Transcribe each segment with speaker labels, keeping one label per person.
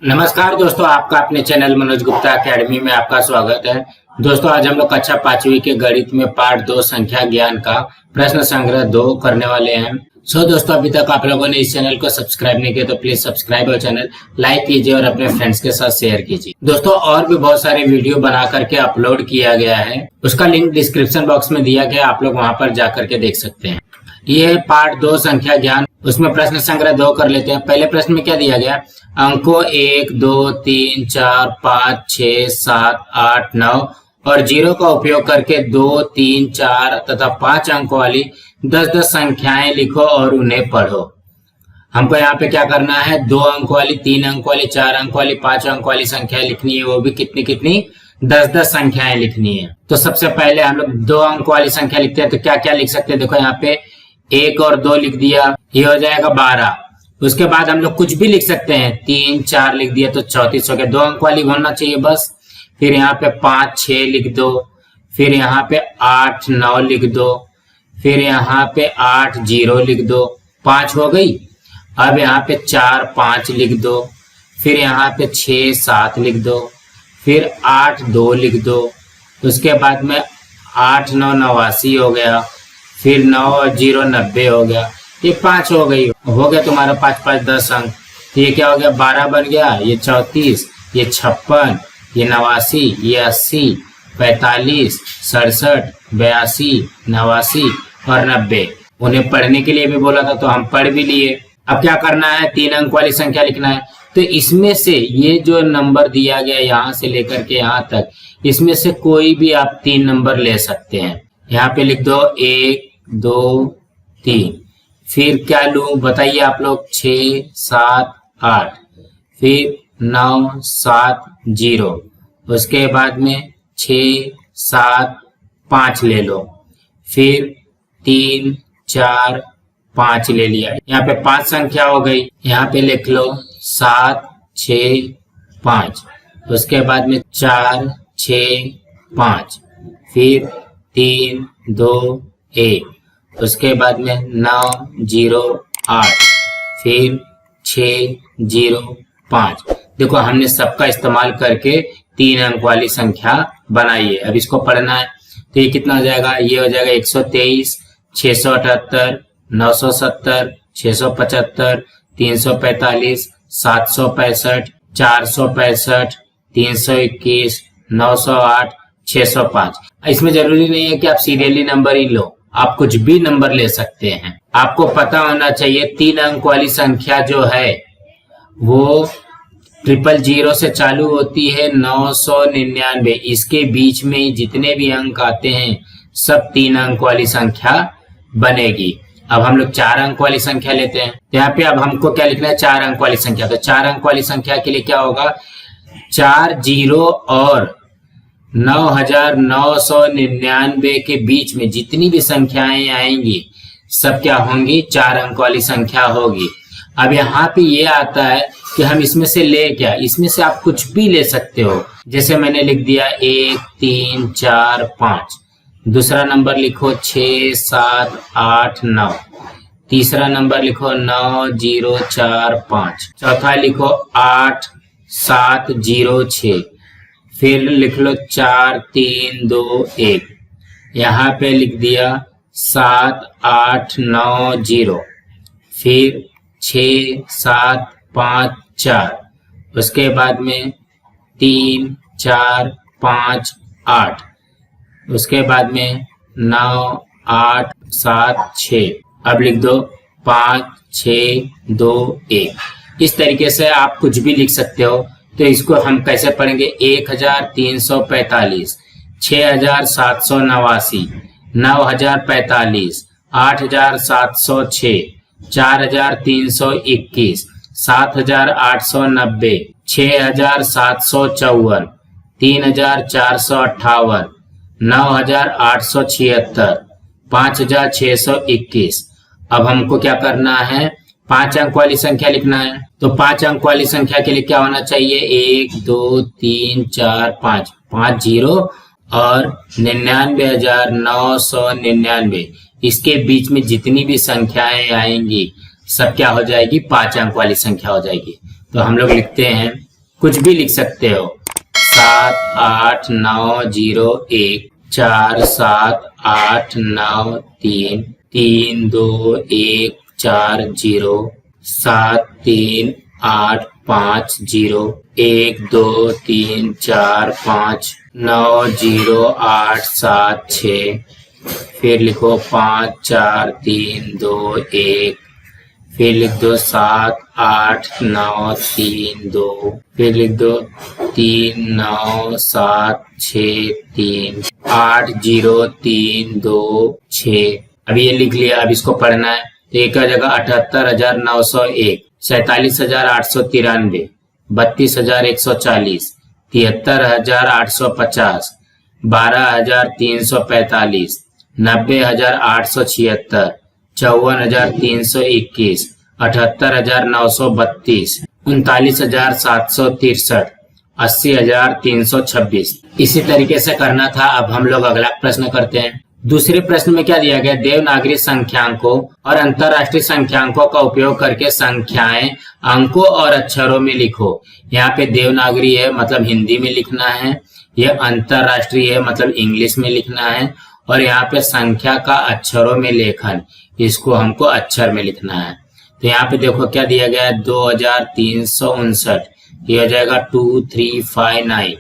Speaker 1: नमस्कार दोस्तों, आपका अपने चैनल मनोज गुप्ता एकेडमी में आपका स्वागत है। दोस्तों, आज हम लोग कक्षा 5वीं के गणित में पार्ट 2 संख्या ज्ञान का प्रश्न संग्रह 2 करने वाले हैं। दोस्तों, अभी तक आप लोगों ने इस चैनल को सब्सक्राइब नहीं किया तो प्लीज सब्सक्राइब और चैनल लाइक कीजिए और अपने फ्रेंड्स के साथ शेयर कीजिए। दोस्तों, और भी बहुत सारे वीडियो बना करके अपलोड किया गया है, उसका लिंक डिस्क्रिप्शन बॉक्स में दिया गया, आप लोग वहां पर जाकर के देख सकते हैं। ये है पार्ट 2 संख्या ज्ञान, उसमें प्रश्न संग्रह 2 कर लेते हैं। पहले प्रश्न में क्या दिया गया? अंकों 1, 2, 3, 4, 5, 6, 7, 8, 9 और 0 का उपयोग करके 2, 3, 4 तथा 5 अंकों वाली 10-10 संख्याएं लिखो और उन्हें पढ़ो। हमको यहाँ पे क्या करना है? 2 अंक वाली, 3 अंक वाली, 4 अंक वाली, 5 अंक वाली संख्याएं लिखनी है, वो भी कितनी कितनी? 10-10 संख्याएं लिखनी है। तो सबसे पहले हम लोग 2 अंक वाली संख्या लिखते हैं। तो क्या क्या लिख सकते हैं? देखो यहाँ पे 1 और 2 लिख दिया, ये हो जाएगा 12। उसके बाद हम लोग कुछ भी लिख सकते हैं, 3, 4 लिख दिया तो 34 हो गया। 2 अंक वाली होना चाहिए बस। फिर यहाँ पे 5, 6 लिख दो, फिर यहाँ पे 8, 9 लिख दो, फिर यहाँ पे 8, 0 लिख दो, 5 हो गई। अब यहाँ पे 4, 5 लिख दो, फिर यहाँ पे 6, 7 लिख दो, फिर 8, 2 लिख दो। उसके बाद में 8, 9 89 हो गया, फिर 9 और 0 90 हो गया। ये 5 हो गई, हो गया तुम्हारा 5, 5, 10 अंक। तो ये क्या हो गया? 12 बन गया, ये 34, ये 56, ये 89, ये 80, 45, 67, 82, 89 और 90। उन्हें पढ़ने के लिए भी बोला था तो हम पढ़ भी लिए। अब क्या करना है? 3 अंक वाली संख्या लिखना है। तो इसमें से ये जो नंबर दिया गया यहाँ से लेकर के यहाँ तक, इसमें से कोई भी आप 3 नंबर ले सकते हैं। यहाँ पे लिख दो 1, 2, 3। फिर क्या लूं बताइए आप लोग? 6, 7, 8, फिर 9, 7, 0। उसके बाद में 6, 7, 5 ले लो, फिर 3, 4, 5 ले लिया। यहाँ पे 5 संख्या हो गई। यहाँ पे लिख लो 7, 6, 5। उसके बाद में 4, 6, 5, फिर 3, 2, 1। उसके बाद में 9, 0, 8, फिर 6, 0, 5। देखो, हमने सबका इस्तेमाल करके 3 अंक वाली संख्या बनाई है। अब इसको पढ़ना है तो ये कितना हो जाएगा? ये हो जाएगा 123, 678, 970, 675, 345, 765, 465, 321, 908, 605। इसमें जरूरी नहीं है कि आप सीरियली नंबर ही लो, आप कुछ भी नंबर ले सकते हैं। आपको पता होना चाहिए 3 अंक वाली संख्या जो है वो 000 से चालू होती है, 999। इसके बीच में जितने भी अंक आते हैं सब 3 अंक वाली संख्या बनेगी। अब हम लोग 4 अंक वाली संख्या लेते हैं। यहाँ पे अब हमको क्या लिखना है? 4 अंक वाली संख्या। तो 4 अंक वाली संख्या के लिए क्या होगा? 4 0 और 9999 के बीच में जितनी भी संख्याएं आएंगी सब क्या होंगी? 4 अंक वाली संख्या होगी। अब यहाँ पे ये आता है कि हम इसमें से ले क्या? इसमें से आप कुछ भी ले सकते हो। जैसे मैंने लिख दिया 1, 3, 4, 5। दूसरा नंबर लिखो 6, 7, 8, 9। तीसरा नंबर लिखो 9, 0, 4, 5। चौथा लिखो 8, 7, 0, 6। फिर लिख लो 4, 3, 2, 1। यहाँ पे लिख दिया 7, 8, 9, 0। फिर 6, 7, 5, 4। उसके बाद में 3, 4, 5, 8। उसके बाद में 9, 8, 7, 6। अब लिख दो 5, 6, 2, 1। इस तरीके से आप कुछ भी लिख सकते हो। तो इसको हम कैसे पढ़ेंगे? 1345, 6789, 9045, 8706, 4321, 7890, 6754, 3458, 9876, 5621। अब हमको क्या करना है? 5 अंक वाली संख्या लिखना है। तो 5 अंक वाली संख्या के लिए क्या होना चाहिए? 1, 2, 3, 4, 5। 5 0 और 99,999। इसके बीच में जितनी भी संख्याएं आएंगी सब क्या हो जाएगी? 5 अंक वाली संख्या हो जाएगी। तो हम लोग लिखते हैं कुछ भी लिख सकते हो।
Speaker 2: 7 8 9 3 3 2 1 4 0 7 3 8 5 0 1 2 3 4 5 9 0 8 7 6 फिर लिखो 5 4 3 2 1, फिर लिख दो 7 8 9 3 2, फिर लिख दो 3 9 7 6 3 8 0 3 2 6। अभी ये लिख लिया। अब इसको पढ़ना है तो एक जगह 78,901, 47,893, 32,140, 73,850, 12,345, 90,876, 54,321, 78,932, 39,763, 80,326। इसी तरीके से करना था। अब हम लोग अगला प्रश्न करते हैं। दूसरे प्रश्न में क्या दिया गया? देवनागरी संख्यांकों और अंतरराष्ट्रीय संख्यांकों का उपयोग करके संख्याएं अंकों और अक्षरों में लिखो। यहाँ पे देवनागरी है मतलब हिंदी में लिखना है, यह अंतरराष्ट्रीय है मतलब इंग्लिश में लिखना है, और यहाँ पे संख्या का अक्षरों में लेखन, इसको हमको अक्षर में लिखना है। तो यहाँ पे देखो क्या दिया गया है, 2359, ये हो जाएगा 2359,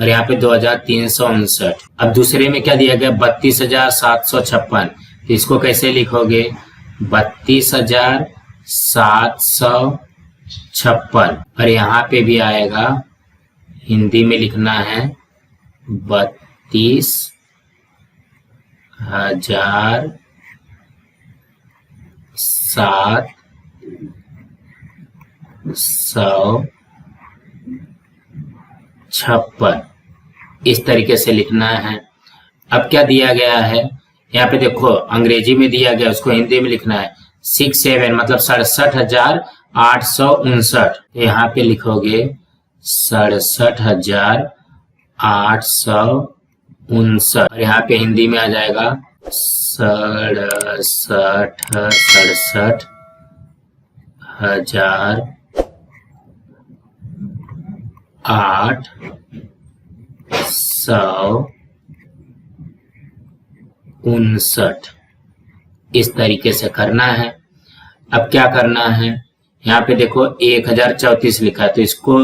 Speaker 2: और यहाँ पे 2359। अब दूसरे में क्या दिया गया, 32,756, इसको कैसे लिखोगे, 32,756, और यहाँ पे भी आएगा हिंदी में लिखना है 32,756, इस तरीके से लिखना है। अब क्या दिया गया है, यहाँ पे देखो अंग्रेजी में दिया गया, उसको हिंदी में लिखना है 67 मतलब 67,859। यहाँ पे लिखोगे 67,859, और यहाँ पे हिंदी में आ जाएगा 67,859। इस तरीके से करना है। अब क्या करना है, यहाँ पे देखो 1034 लिखा है, तो इसको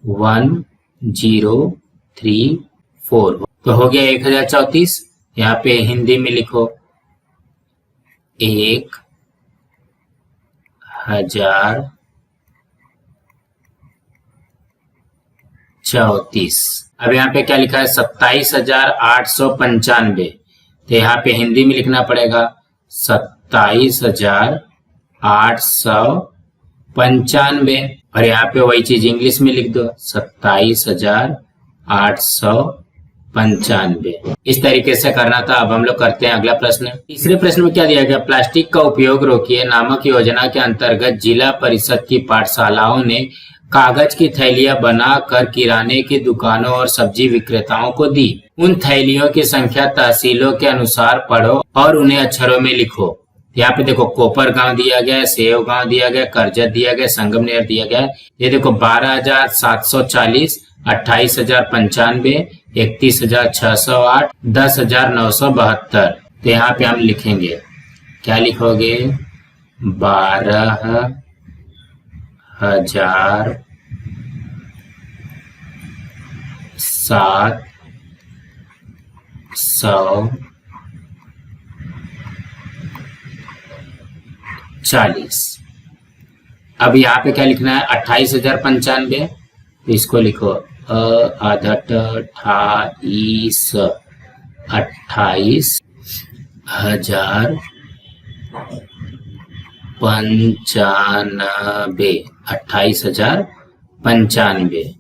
Speaker 2: 1034, तो हो गया 1034। यहाँ पे हिंदी में लिखो 1034। अब यहाँ पे क्या लिखा है, 27,895, तो यहाँ पे हिंदी में लिखना पड़ेगा 27,895, और यहाँ पे वही चीज इंग्लिश में लिख दो 27,895। इस तरीके से करना था। अब हम लोग करते हैं अगला प्रश्न। तीसरे प्रश्न में क्या दिया गया, प्लास्टिक का उपयोग रोकिए नामक योजना के अंतर्गत जिला परिषद की पाठशालाओं ने कागज की थैलियां बनाकर किराने की दुकानों और सब्जी विक्रेताओं को दी। उन थैलियों की संख्या तहसीलों के अनुसार पढ़ो और उन्हें अक्षरों में लिखो। यहाँ पे देखो कोपर गांव दिया गया है, सेव गांव दिया गया, करजत दिया गया, संगमनेर दिया गया है। ये देखो 12,740, 28,095, 31,608, 10,972। तो यहाँ पे हम लिखेंगे, क्या लिखोगे, 12,740। अब यहाँ पे क्या लिखना है, 28,095, तो इसको लिखो 28,095, 28,095।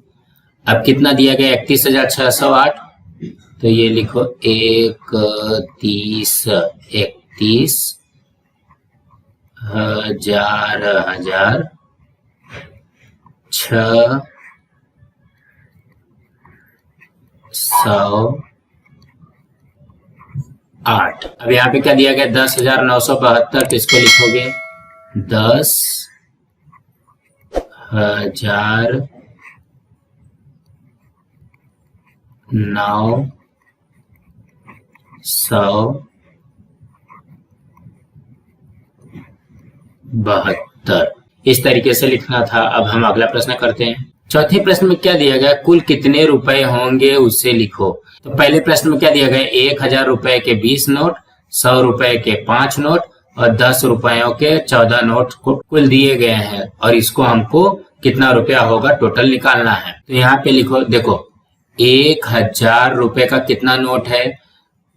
Speaker 2: अब कितना दिया गया, 31,608, तो ये लिखो 31,608। अब यहाँ पे क्या दिया गया, 10,972, तो इसको लिखोगे 10,972।
Speaker 1: 972। इस तरीके से लिखना था। अब हम अगला प्रश्न करते हैं। चौथे प्रश्न में क्या दिया गया, कुल कितने रुपए होंगे उसे लिखो। तो पहले प्रश्न में क्या दिया गया, 1000 रुपए के 20 नोट, 100 रुपए के 5 नोट और 10 रुपयों के 14 नोट को कुल दिए गए हैं और इसको हमको कितना रुपया होगा टोटल निकालना है। तो यहाँ पे लिखो, देखो 1000 रुपए का कितना नोट है,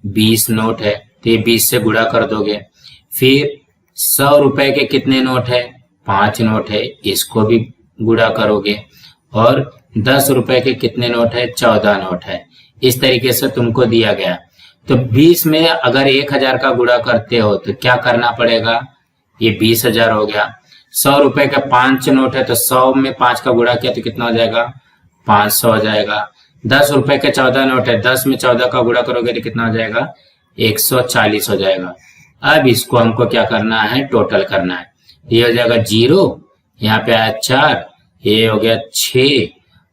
Speaker 1: 20 नोट है, तो ये 20 से गुणा कर दोगे। फिर 100 रुपए के कितने नोट है, 5 नोट है, इसको भी गुणा करोगे। और 10 रुपए के कितने नोट है, 14 नोट है। इस तरीके से तुमको दिया गया। तो 20 में अगर 1000 का गुणा करते हो तो क्या करना पड़ेगा, ये 20,000 हो गया। 100 रुपए का 5 नोट है तो 100 में 5 का गुणा किया तो कितना हो जाएगा, 500 हो जाएगा। 10 रुपए के 14 नोट है, 10 में 14 का गुणा करोगे तो कितना हो जाएगा, 140 हो जाएगा। अब इसको हमको क्या करना है, टोटल करना है। ये हो जाएगा 0, यहाँ पे आया 4, ये हो गया 6,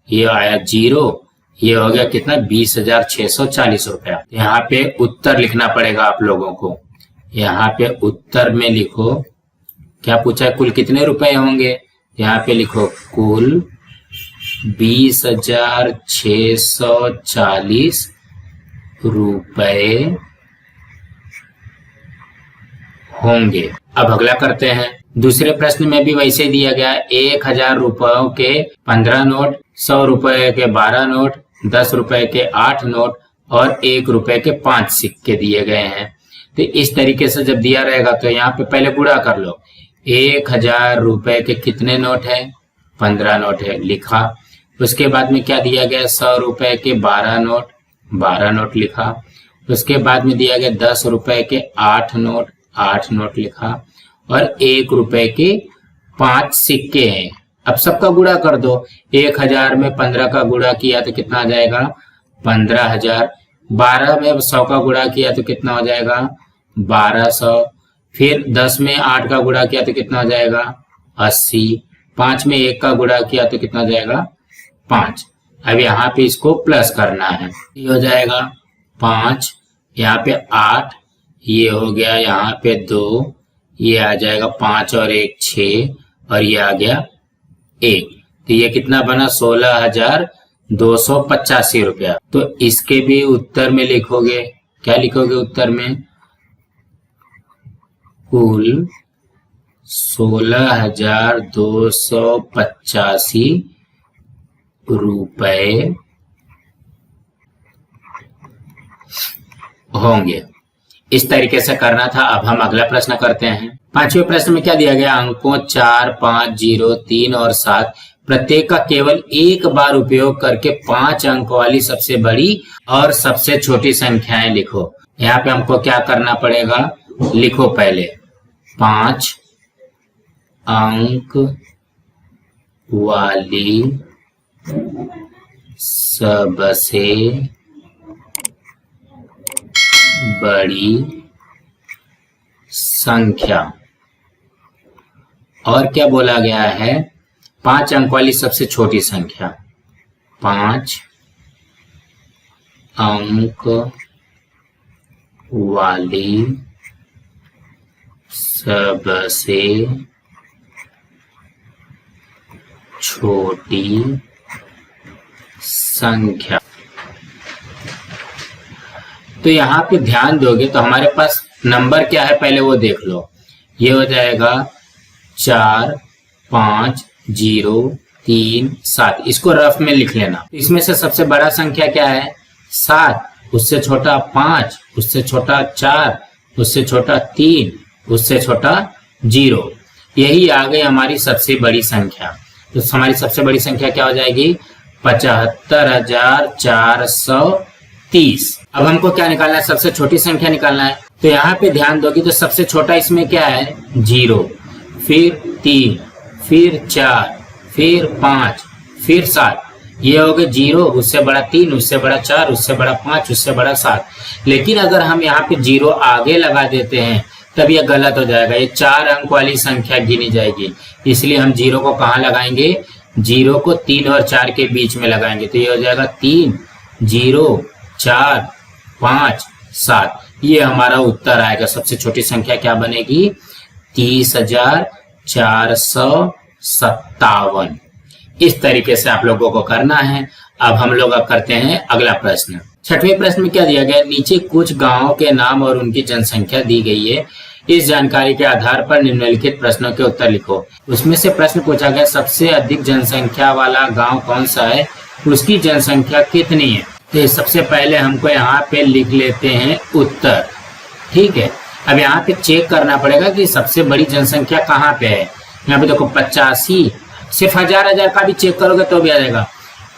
Speaker 1: ये आया 0, ये हो गया कितना, 20,640 रुपया। यहाँ पे उत्तर लिखना पड़ेगा आप लोगों को। यहाँ पे उत्तर में लिखो, क्या पूछा है, कुल कितने रुपए होंगे। यहाँ पे लिखो कुल 20,640 रुपए होंगे। अब अगला करते हैं। दूसरे प्रश्न में भी वैसे दिया गया, 1000 रुपयों के 15 नोट, 100 रुपए के 12 नोट, 10 रुपए के 8 नोट और 1 रुपए के 5 सिक्के दिए गए हैं। तो इस तरीके से जब दिया रहेगा तो यहाँ पे पहले गुणा कर लो। 1000 रुपए के कितने नोट है, 15 नोट है, लिखा। उसके बाद में क्या दिया गया, 100 रुपए के 12 नोट, 12 नोट लिखा। उसके बाद में दिया गया 10 रुपए के 8 नोट, 8 नोट लिखा। और 1 रुपए के 5 सिक्के हैं। अब सबका गुणा कर दो। 1000 में 15 का गुणा किया तो कितना आ जाएगा, 15,000। 12 में 100 का गुणा किया तो कितना हो जाएगा, 1200। फिर 10 में 8 का गुणा किया तो कितना हो जाएगा, 80। 5 में 1 का गुणा किया तो कितना हो जाएगा, 5। अब यहाँ पे इसको प्लस करना है। ये हो जाएगा 5, यहाँ पे 8, ये हो गया यहाँ पे 2, ये आ जाएगा 5 और 1 6 और ये आ गया 1। तो ये कितना बना, 16,285 रुपया। तो इसके भी उत्तर में लिखोगे, क्या लिखोगे उत्तर में, कुल 16,285 रुपए होंगे। इस तरीके से करना था। अब हम अगला प्रश्न करते हैं। पांचवें प्रश्न में क्या दिया गया, अंकों 4, 5, 0, 3 और 7 प्रत्येक का केवल एक बार उपयोग करके 5 अंक वाली सबसे बड़ी और सबसे छोटी संख्याएं लिखो। यहाँ पे हमको क्या करना पड़ेगा, लिखो पहले 5 अंक वाली सबसे बड़ी संख्या। और क्या बोला गया है, 5 अंक वाली सबसे छोटी संख्या। 5 अंक वाली सबसे छोटी संख्या। तो यहाँ पे ध्यान दोगे तो हमारे पास नंबर क्या है पहले वो देख लो। ये हो जाएगा 4, 5, 0, 3, 7। इसको रफ में लिख लेना। इसमें से सबसे बड़ा संख्या क्या है, 7, उससे छोटा 5, उससे छोटा 4, उससे छोटा 3, उससे छोटा 0। यही आ गई हमारी सबसे बड़ी संख्या। तो हमारी सबसे बड़ी संख्या क्या हो जाएगी, 75,430। अब हमको क्या निकालना है, सबसे छोटी संख्या निकालना है। तो यहाँ पे ध्यान दोगे तो सबसे छोटा इसमें क्या है, 0, फिर 3, फिर 4, फिर 5, फिर 7। ये हो गए 0, उससे बड़ा 3, उससे बड़ा 4, उससे बड़ा 5, उससे बड़ा 7। लेकिन अगर हम यहाँ पे 0 आगे लगा देते हैं तब ये गलत हो जाएगा, ये 4 अंक वाली संख्या गिनी जाएगी। इसलिए हम 0 को कहाँ लगाएंगे, 0 को 3 और 4 के बीच में लगाएंगे। तो ये हो जाएगा 3
Speaker 2: 0, 4, 5, 7। ये हमारा उत्तर आएगा। सबसे छोटी संख्या क्या बनेगी? 30,457। इस तरीके से आप लोगों को करना है। अब हम लोग करते हैं अगला प्रश्न। छठवें प्रश्न में क्या दिया गया? नीचे कुछ गांवों के नाम और उनकी जनसंख्या दी गई है। इस जानकारी के आधार पर निम्नलिखित प्रश्नों के उत्तर लिखो। उसमें से प्रश्न पूछा गया सबसे अधिक जनसंख्या वाला गांव कौन सा है, उसकी जनसंख्या कितनी है। तो सबसे पहले हमको यहाँ पे लिख लेते हैं उत्तर। ठीक है, अब यहाँ पे चेक करना पड़ेगा कि सबसे बड़ी जनसंख्या कहाँ पे है। यहाँ पे देखो 85, सिर्फ हजार का भी चेक करोगे तो भी आ जाएगा।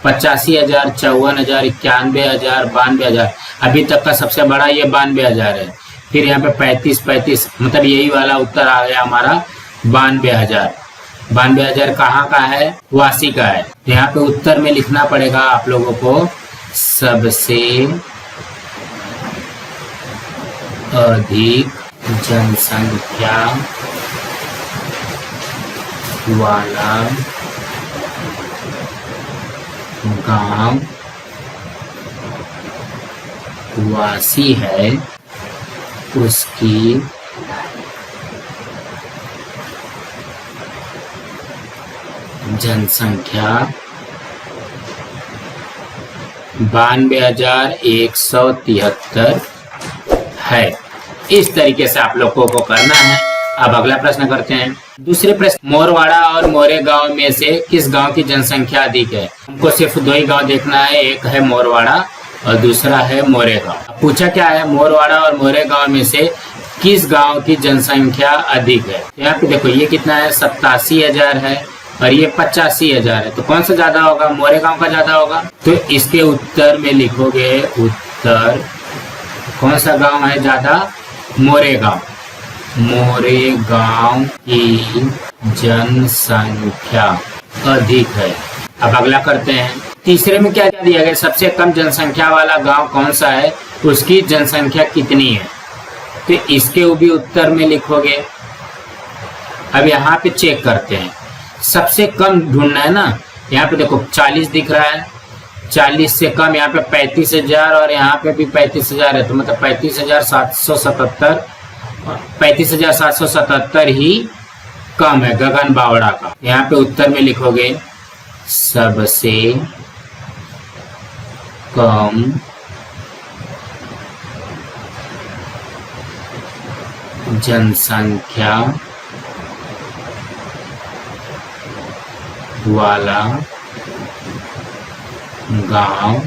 Speaker 2: 85,000, 54,000, 91,000, 92,000। अभी तक का सबसे बड़ा ये 92,000 है। फिर यहाँ पे 35, मतलब यही वाला उत्तर आ गया हमारा 92,000। 92,000 कहाँ का है? वासी का है। तो यहाँ पे उत्तर में लिखना पड़ेगा आप लोगों को सबसे अधिक जनसंख्या वाला गांव वासी है, उसकी जनसंख्या 92,173 है। इस तरीके से आप लोगों को करना है। अब अगला प्रश्न करते हैं। दूसरे प्रश्न, मोरवाड़ा और मोरे गांव में से किस गांव की जनसंख्या अधिक है। हमको सिर्फ दो ही गांव देखना है, एक है मोरवाड़ा और दूसरा है मोरे गांव। पूछा क्या है? मोरवाड़ा और मोरे गांव में से किस गांव की जनसंख्या अधिक है। यहाँ पे देखो ये कितना है? 87,000 है और ये 85,000 है। तो कौन सा ज्यादा होगा? मोरे गांव का ज्यादा होगा। तो इसके उत्तर में लिखोगे उत्तर कौन सा गांव है ज्यादा? मोरे गांव। मोरे गांव की जनसंख्या अधिक है। अब अगला करते हैं। तीसरे में क्या दिया गया? सबसे कम जनसंख्या वाला गांव कौन सा है, उसकी जनसंख्या कितनी है। तो इसके भी उत्तर में लिखोगे। अब यहाँ पे चेक करते हैं, सबसे कम ढूंढना है ना। यहाँ पे देखो 40 दिख रहा है, 40 से कम यहाँ पे 35,000 और यहाँ पे भी 35,000 है। तो मतलब 35,777 ही कम है गगन बावड़ा का। यहाँ पे उत्तर में लिखोगे सबसे कम जनसंख्या वाला गांव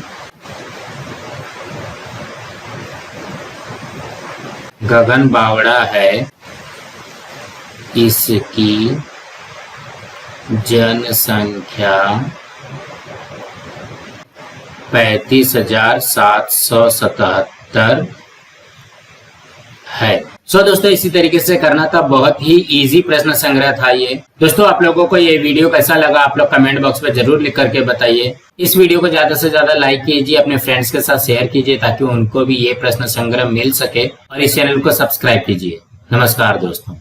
Speaker 2: गगन बावड़ा है, इसकी जनसंख्या 35,777 है। दोस्तों इसी तरीके से करना था। बहुत ही इजी प्रश्न संग्रह था ये। दोस्तों आप लोगों को ये वीडियो कैसा लगा आप लोग कमेंट बॉक्स में जरूर लिख करके बताइए। इस वीडियो को ज्यादा से ज्यादा लाइक कीजिए, अपने फ्रेंड्स के साथ शेयर कीजिए ताकि उनको भी ये प्रश्न संग्रह मिल सके और इस चैनल को सब्सक्राइब कीजिए। नमस्कार दोस्तों।